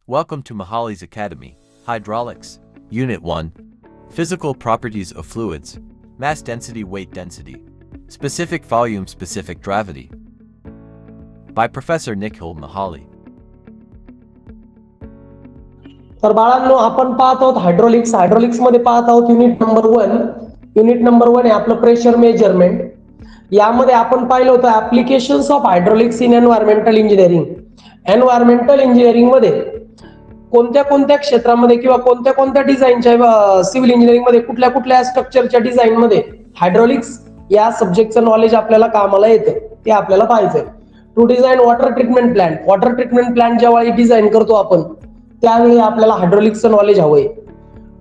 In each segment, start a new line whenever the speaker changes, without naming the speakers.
Welcome to Mahali's Academy. Hydraulics. Unit 1. Physical properties of fluids. Mass density, weight density. Specific volume, specific gravity. By Professor Nikhil Mahali.
तर बाळांनो आपण पाहत आहोत hydraulics मध्ये पाहत आहोत युनिट नंबर 1 आहे आपलं प्रेशर मेजरमेंट. यामध्ये आपण पाहिलं होतं applications of hydraulics in environmental engineering मध्ये कोणत्या कोणत्या क्षेत्रामध्ये किंवा कोणत्या कोणत्या डिझाईनच्या सिव्हिल इंजिनिअरिंग मध्ये कुठल्या कुठल्या स्ट्रक्चरच्या डिझाईन मध्ये हायड्रोलिक्स या सब्जेक्टचं नॉलेज आपल्याला कामाला येतं ते आपल्याला पाहायचंय. To design water treatment plant जेव्हा डिझाईन करतो आपण त्यावेळी आपल्याला हायड्रोलिक्सचं नॉलेज हवंय.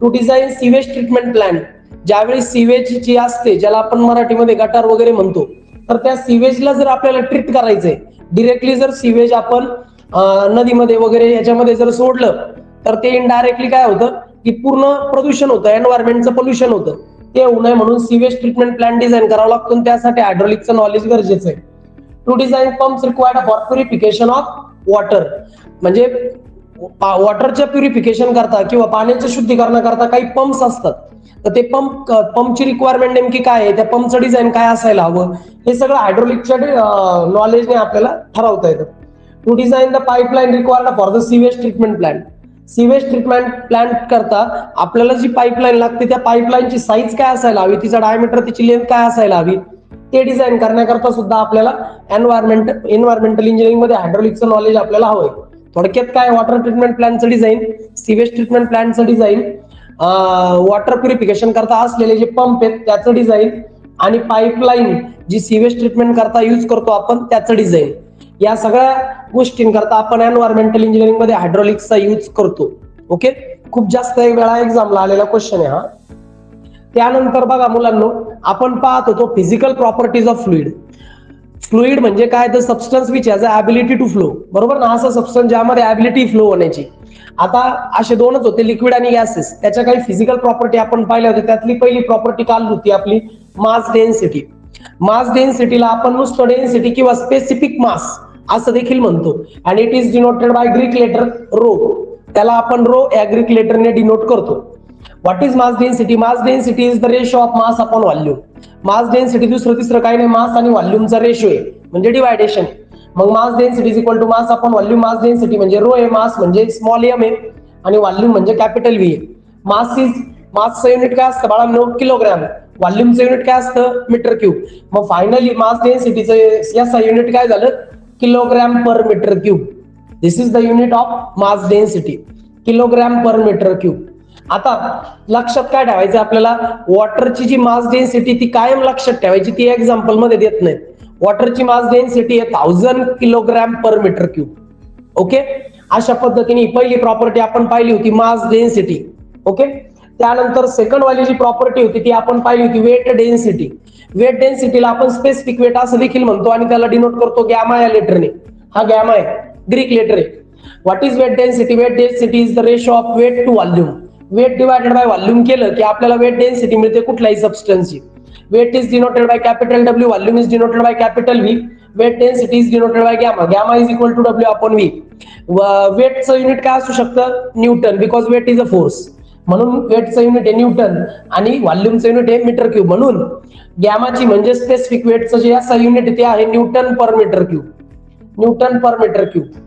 To design sewage treatment plant ज्यावेळी सीवेज जी असते ज्याला आपण मराठीमध्ये गटार वगैरे म्हणतो तर त्या सीवेजला जर आपल्याला ट्रीट करायचंय डिरेक्टली जर सीवेज आपण नदीमध्ये वगैरे याच्यामध्ये जर सोडलं तर ते इनडायरेक्टली काय होतं की पूर्ण प्रदूषण होतं, एन्व्हायरमेंटचं पोल्युशन होतं. ते होऊ नये म्हणून सीवेज ट्रीटमेंट प्लांट डिझाईन करावं लागतो त्यासाठी हायड्रोलिक्सचं नॉलेज गरजेचं आहे. To design pumps required for purification of water म्हणजे वॉटरच्या प्युरिफिकेशन करता किंवा पाण्याच्या शुद्धीकरण करता काही पंप्स असतात तर ते पंपची रिक्वायरमेंट नेमकी काय आहे, त्या पंपचं डिझाईन काय असायला हवं हे सगळं हायड्रोलिकच्या नॉलेजने आपल्याला ठरवता येतं. To design the pipeline required for the sewage treatment plant करता आपल्याला जी पाईपलाईन लागते त्या पाईपलाईनची साईज काय असायला हवी, तिचा डायमीटर, तिची लेंथ काय असायला हवी ते डिझाईन करण्याकरता सुद्धा आपल्याला एन्व्हायरमेंटल इंजिनिअरिंग मध्ये हायड्रोलिकचं नॉलेज आपल्याला हवंय. थोडक्यात काय वॉटर ट्रीटमेंट प्लांटचं डिझाईन, सीवेज ट्रीटमेंट प्लांटचं डिझाईन, वॉटर प्युरिफिकेशन करता असलेले जे पंप आहेत त्याचं डिझाईन आणि पाईपलाईन जी सीवेज ट्रीटमेंट करता यूज करतो आपण त्याचं डिझाईन. या सगळ्या गोष्टींकरता आपण एन्व्हायरमेंटल इंजिनिअरिंग मध्ये हायड्रोलिक्सचा यूज करतो. ओके, खूप जास्त वेळा एक्झामला आलेला क्वेश्चन आहे हा. त्यानंतर बघा मुलांनो आपण पाहत होतो फिजिकल प्रॉपर्टीज ऑफ फ्लुइड म्हणजे काय तर substance which has a ability to flow. बरोबर ना, असा सबस्टन्स ज्यामध्ये एबिलिटी फ्लो होण्याची. आता असे दोनच होते लिक्विड आणि गॅसेस, त्याच्या काही फिजिकल प्रॉपर्टी आपण पाहिल्या होत्या. त्यातली पहिली प्रॉपर्टी काल होती आपली मास डेन्सिटी. मास डेन्सिटीला आपण नुसतं डेन्सिटी किंवा स्पेसिफिक मास असं देखील म्हणतो आणि it is denoted by Greek letter rho. त्याला आपण रो या ग्रीक लेटरने डिनोट करतो. What is mass density? Mass density is the ratio of mass upon volume. Mass density दुसरं तिसरं काही नाही, मास आणि व्हॉल्यूमचा रेशो आहे म्हणजे डिवायडेशन. मग mass density is equal to mass upon volume. Mass density म्हणजे रो आहे, मास म्हणजे स्मॉल एम आहे आणि व्हॉल्यूम म्हणजे कॅपिटल व्ही आहे. मासचं युनिट काय असतं बाळांनो? किलोग्रॅम. व्हॉल्यूमचं युनिट काय असतं? Metre cube. मग फायनली मास डेन्सिटीचं याचं युनिट काय झालं? Kilogram per metre cube. This is the unit of mass density, kilogram per metre cube. आता लक्षात काय ठेवायचं आपल्याला? वॉटरची जी मास डेन्सिटी ती कायम लक्षात ठेवायची, ती एक्झाम्पल मध्ये देत नाहीत. वॉटरची मास डेन्सिटी आहे 1000 kilogram per metre cube. Okay, अशा पद्धतीने पहिली प्रॉपर्टी आपण पाहिली होती मास डेन्सिटी. ओके, त्यानंतर सेकंड वाली जी प्रॉपर्टी होती ती आपण पाहिली होती वेट डेन्सिटी. वेट डेन्सिटीला आपण स्पेसिफिक वेट असं देखील म्हणतो आणि त्याला डिनोट करतो गॅमा या लेटरने. हा गॅमा आहे, ग्रीक लेटर आहे. What is weight density? Weight density is the ratio of weight to volume. Weight divided by volume केलं की आपल्याला वेट डेन्सिटी मिळते कुठल्याही सबस्टन्सची. Weight is denoted by capital W, volume is denoted by capital V. Weight density is denoted by gamma. Gamma is equal to W upon V. वेटचं unit काय असू शकतं? Newton, because weight is a force. म्हणून वेटचं unit आहे Newton आणि व्हॉल्यूमचं unit आहे metre cube. म्हणून गॅमाची म्हणजे स्पेसिफिक वेटचं जे असं युनिट ते आहे newton per metre cube.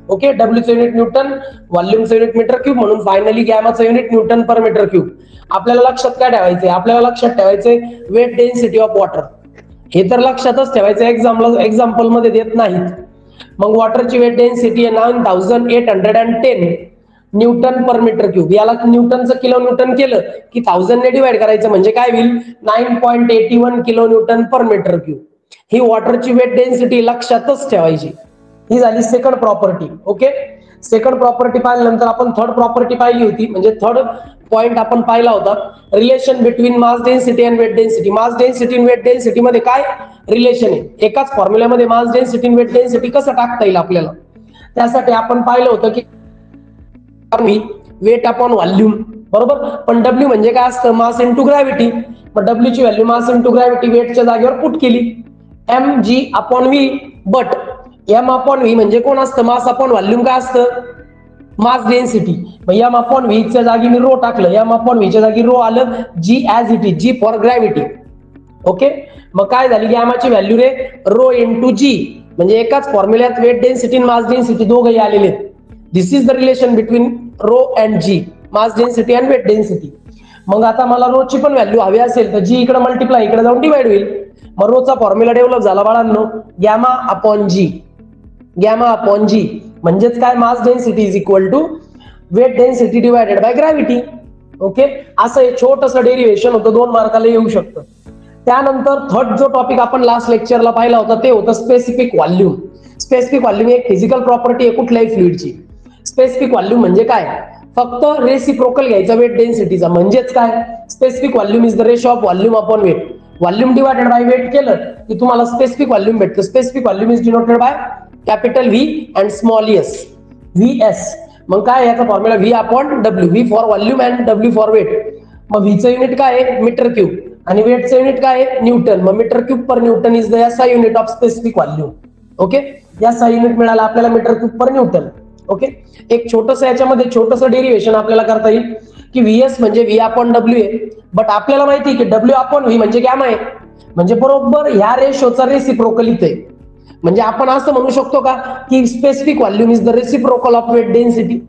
Okay, डब्ल्यूचं युनिट न्यूटन, व्हॉल्यूमचं युनिट मीटर क्यूब, म्हणून फायनली गॅमाचं unit newton per metre cube. आपल्याला लक्षात काय ठेवायचंय? आपल्याला लक्षात ठेवायचंय वेट डेन्सिटी ऑफ वॉटर. हे तर लक्षातच ठेवायचं, एक्झाम्पल मध्ये देत नाहीत. मग वॉटरची वेट डेन्सिटी आहे 9810 न्यूटन पर मीटर क्यूब. याला न्यूटनचं किलो न्यूटन केलं की 1000 ने डिवाइड करायचं म्हणजे काय होईल? 9.81 kilo Newton per metre cube. ही वॉटरची वेट डेन्सिटी लक्षातच ठेवायची. ही झाली second property. Okay, second property पाहिल्यानंतर आपण थर्ड प्रॉपर्टी पाहिली होती म्हणजे थर्ड पॉइंट आपण पाहिला होता relation between mass density and weight density. Mass density आणि वेट डेन्सिटी मध्ये काय रिलेशन आहे? एकाच फॉर्म्युल्यामध्ये मास डेन्सिटी आणि वेट डेन्सिटी कसं टाकता येईल आपल्याला? त्यासाठी आपण पाहिलं होतं की वेट अपॉन व्हॉल्यूम. बरोबर, पण डब्ल्यू म्हणजे काय असतं? Mass into gravity. मग डब्ल्यू ची व्हॅल्यू मास इंटू ग्रॅव्हिटी वेटच्या जागेवर पुट केली m g upon V. But m upon V म्हणजे कोण असतं? मास अपॉन व्हॉल्यूम काय असतं? Mass density. मग एम अपॉन व्ही च्या जागी मी रो टाकलं, एम अपॉन व्ही च्या जागी रो आलं, g as it is, g for gravity. Okay, मग काय झाली गॅमाची व्हॅल्यू रे, रो इंटू जी, म्हणजे एकाच फॉर्म्युल्यात वेट डेन्सिटी आणि मास डेन्सिटी दोघंही आलेले आहेत. This is the relation between rho and g, mass density and weight density. मग आता मला रो ची पण व्हॅल्यू हवी असेल तर जी इकडे मल्टिप्लाय इकडे जाऊन डिवाइड होईल. मग रोचा फॉर्म्युला डेव्हलप झाला बाळांनो, gamma upon g. Gamma upon g म्हणजेच काय, mass density is equal to weight density divided by gravity. Okay, असं हे छोटंसं डेरिव्हेशन होतं, 2 मार्काला येऊ शकतं. त्यानंतर थर्ड जो टॉपिक आपण लास्ट लेक्चरला पाहिला होता ते होतं स्पेसिफिक व्हॉल्यूम. स्पेसिफिक व्हॉल्यूम एक फिजिकल प्रॉपर्टी आहे कुठल्याही फ्लुइडची. स्पेसिफिक व्हॉल्यूम म्हणजे काय, फक्त रेसिप्रोकल घ्यायचा वेट डेन्सिटीचा. म्हणजेच काय, specific volume is the ratio of volume upon weight. Volume divided by weight केलं की तुम्हाला स्पेसिफिक व्हॉल्यूम भेटतं. Specific volume is denoted by capital V and small S, V S. मग काय याचा formula, V upon W, V for volume and W for weight. मग व्हीचं unit काय आहे, मीटर क्यूब, आणि वेटचं युनिट काय आहे, न्यूटन. मग metre cube per newton is the SI unit of specific volume. Okay, SI unit मिळाला आपल्याला metre cube per newton. Okay, एक छोटंसं याच्यामध्ये छोटंसं डेरिव्हेशन आपल्याला करता येईल की व्हीएस म्हणजे व्ही अपॉन डब्ल्यू आहे, बट आपल्याला माहिती आहे की डब्ल्यू अपॉन व्ही म्हणजे गॅमा आहे, म्हणजे बरोबर ह्या रेशोचा रेसिप्रोकल इथे आहे. म्हणजे आपण असं म्हणू शकतो का की specific volume is the reciprocal of weight density.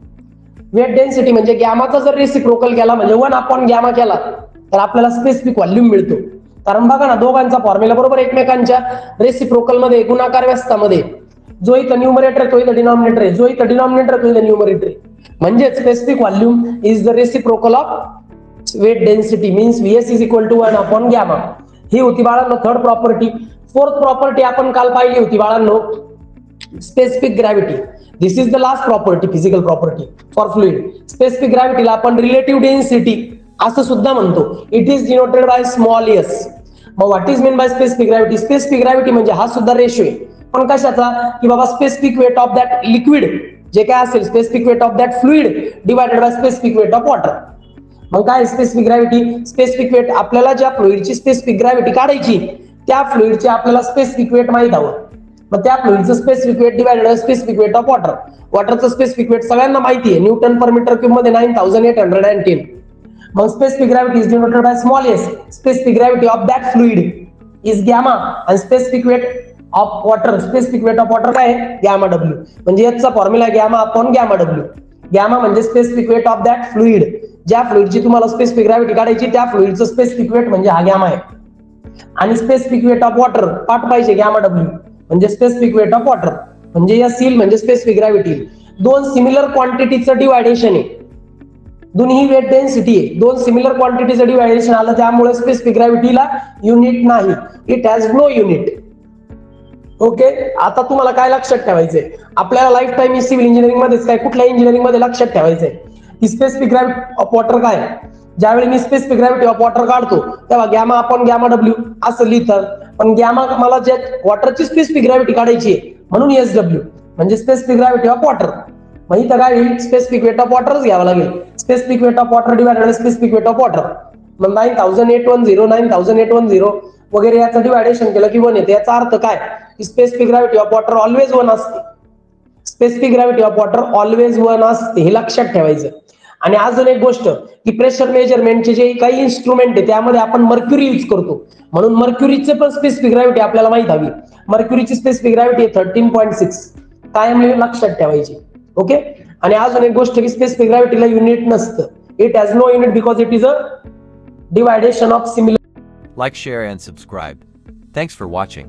Weight density म्हणजे गॅमाचा जर रेसिप्रोकल केला म्हणजे 1 अपॉन गॅमा केला तर आपल्याला स्पेसिफिक व्हॉल्यूम मिळतो. कारण बघा ना, दोघांचा फॉर्म्युला बरोबर एकमेकांच्या रेसिप्रोकल मध्ये, गुणाकार व्यस्तामध्ये. जो इथं न्यूमरेटर आहे तो इथं डिनॉमिनेटर आहे, जो इथं डिनॉमिनेटर तो इथं न्यूमरेटर आहे. म्हणजे specific volume is the reciprocal of weight density, means VS is equal to 1 upon gamma. ही होती बाळांनो थर्ड प्रॉपर्टी. फोर्थ प्रॉपर्टी आपण काल पाहिली होती बाळांनो, specific gravity. This is the last property, physical property for fluid. Specific ग्रॅव्हिटीला आपण रिलेटिव्ह डेन्सिटी असं सुद्धा म्हणतो. It is denoted by small s. मग what is mean by specific gravity, specific gravity म्हणजे हा सुद्धा रेशो आहे, पण कशाचा, की बाबा specific weight of that liquid जे काय असेल, specific weight of that fluid divided by specific weight of water. मग काय स्पेसिफिक ग्रॅव्हिटी, स्पेसिफिक वेट, आपल्याला ज्या फ्लुइडची स्पेसिफिक ग्रॅव्हिटी काढायची त्या फ्लुइडची आपल्याला स्पेसिफिक वेट माहित हवं. मग त्या फ्लुइडचं specific weight divided by specific weight of water. वॉटरचं स्पेसिफिक वेट सगळ्यांना माहिती आहे, न्यूटन पर मीटर क्यूब मध्ये 9810. मग specific gravity is denoted by small s. Specific gravity of that fluid is gamma, आणि specific weight of water, specific weight of water काय आहे, gamma W. म्हणजे याचा formula gamma upon gamma W. Gamma म्हणजे specific weight of that fluid. ज्या फ्लुइडची तुम्हाला specific gravity काढायची त्या फ्लुइडचं स्पेसिफिक वेट म्हणजे हा गॅमा आहे. आणि स्पेसिफिक वेट ऑफ वॉटर पाठ पाहिजे गॅमा डब्ल्यू, म्हणजे स्पेसिफिक वेट ऑफ वॉटर म्हणजे या सील म्हणजे स्पेसिफिक ग्रॅव्हिटी. 2 सिमिलर क्वांटिटीचं डिवायडेशन आहे, दोन्ही वेट डेन्सिटी आहे, 2 सिमिलर क्वांटिटीचं डिवायडेशन आलं, त्यामुळे स्पेसिफिक ग्रॅव्हिटीला युनिट नाही, it has no unit. Okay, आता तुम्हाला काय लक्षात ठेवायचंय, आपल्याला लाईफ टाइम सिव्हिल इंजिनिअरिंग मध्येच काय कुठल्या इंजिनिअरिंग मध्ये लक्षात ठेवायचंय की स्पेसिफिक ग्रॅव्हिटी ऑफ वॉटर काय. ज्यावेळी मी स्पेसिफिक ग्रॅव्हिटी ऑफ वॉटर काढतो तेव्हा गॅमा अपॉन गॅमा डब्ल्यू असं लिहितात, पण गॅमा मला ज्या वॉटरची स्पेसिफिक ग्रॅव्हिटी काढायची आहे म्हणून एस डब्ल्यू म्हणजे स्पेसिफिक ग्रॅव्हिटी ऑफ वॉटर. मग इथं काय होईल, स्पेसिफिक वेट ऑफ वॉटरच घ्यावं लागेल, specific weight of water divided by specific weight of water. मग 9810 9810 वगैरे याचं डिवायडेशन केलं की 1 येते. याचा अर्थ काय, की specific gravity of water always 1 असते. Specific gravity of water always 1 असते, हे लक्षात ठेवायचं. आणि अजून एक गोष्ट की प्रेशर मेजरमेंटचे जे काही इन्स्ट्रुमेंट आहे त्यामध्ये आपण मर्क्युरी यूज करतो, म्हणून मर्क्युरीचे पण स्पेसिफिक ग्रॅव्हिटी आपल्याला माहित हवी. मर्क्युरीची स्पेसिफिक ग्रॅव्हिटी 13.6 कायम लक्षात ठेवायची. ओके, आणि अजून एक गोष्ट की स्पेसिफिक ग्रॅव्हिटीला युनिट नसतं, it has no unit because it is a division of similar.
Like, share, and subscribe. Thanks for watching.